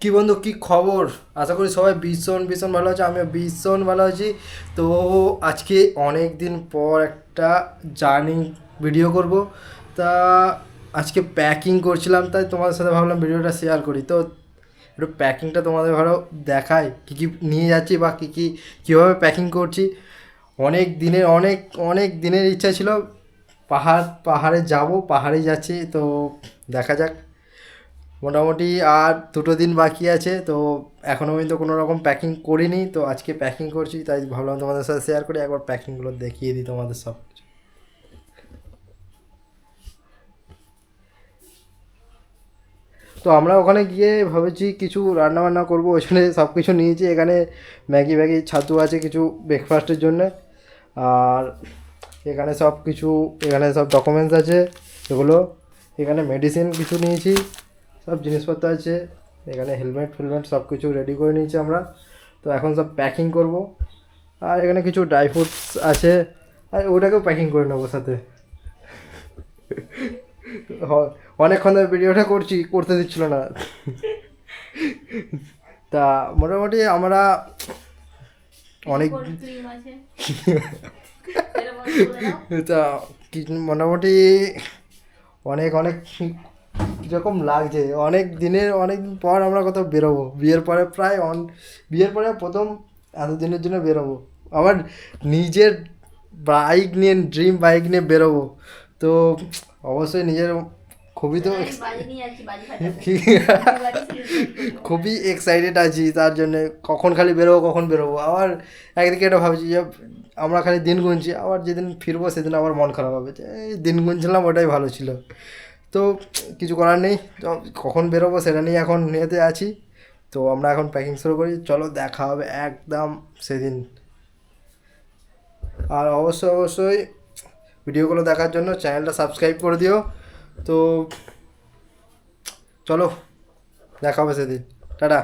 কি বন্ধু, কি খবর? আশা করি সবাই ভীষণ ভীষণ ভালো আছে, আমিও ভীষণ ভালো আছি। তো আজকে অনেক দিন পর একটা জার্নি ভিডিও করব। তা আজকে প্যাকিং করছিলাম, তাই তোমাদের সাথে ভাবলাম ভিডিওটা শেয়ার করি। তো একটু প্যাকিংটা তোমাদের ভালো দেখায়, কী কী নিয়ে যাচ্ছি বা কী কী কীভাবে প্যাকিং করছি। অনেক অনেক দিনের ইচ্ছা ছিল পাহাড়ে যাব, পাহাড়ে যাচ্ছি। তো দেখা যাক। মোটামুটি আর 2টো দিন বাকি আছে, তো এখনও পর্যন্ত কোনো রকম প্যাকিং করিনি। তো আজকে প্যাকিং করছি, তাই ভাবলাম তোমাদের সাথে শেয়ার করি, একবার প্যাকিংগুলো দেখিয়ে দিই তোমাদের সব কিছু। তো আমরা ওখানে গিয়ে ভাবেছি কিছু রান্না বান্না করবো, ওইখানে সব কিছু নিয়েছি। এখানে ম্যাগি ম্যাগি ছাতু আছে কিছু ব্রেকফাস্টের জন্য। আর এখানে সব কিছু, এখানে সব ডকুমেন্টস আছে এগুলো। এখানে মেডিসিন কিছু নিয়েছি, সব জিনিসপত্র আছে। এখানে হেলমেট ফেলমেট সব কিছু রেডি করে নিয়েছি আমরা। তো এখন সব প্যাকিং করব। আর এখানে কিছু ড্রাই ফ্রুটস আছে, আর ওটাকেও প্যাকিং করে নেবো সাথে। অনেকক্ষণ ধরে ভিডিওটা করতে দিচ্ছিল না। তা মোটামুটি আমরা অনেক তা মোটামুটি অনেক অনেক কীরকম লাগছে, অনেক দিন পর আমরা কোথাও বেরোবো। বিয়ের পরে প্রথম এতদিনের জন্য বেরোবো। আমার নিজের ড্রিম বাইক নিয়ে বেরোবো। তো অবশ্যই নিজের খুবই তো খুবই এক্সাইটেড আছি তার জন্যে। কখন বেরোবো আবার। একদিকে এটা ভাবছি যে আমরা খালি দিন গুনছি, আবার যেদিন ফিরবো সেদিন আবার মন খারাপ হবে যে এই দিন গুনছিলাম, ওটাই ভালো ছিল। তো কিছু করার নেই, তো কখন বেরোবো সেটা নিয়ে এখন নিয়েতে আছি। তো আমরা এখন প্যাকিং শুরু করি, চলো দেখা হবে একদম সেদিন। আর অবশ্যই ভিডিওগুলো দেখার জন্য চ্যানেলটা সাবস্ক্রাইব করে দিও। তো চলো দেখা হবে সেদিন। টাটা।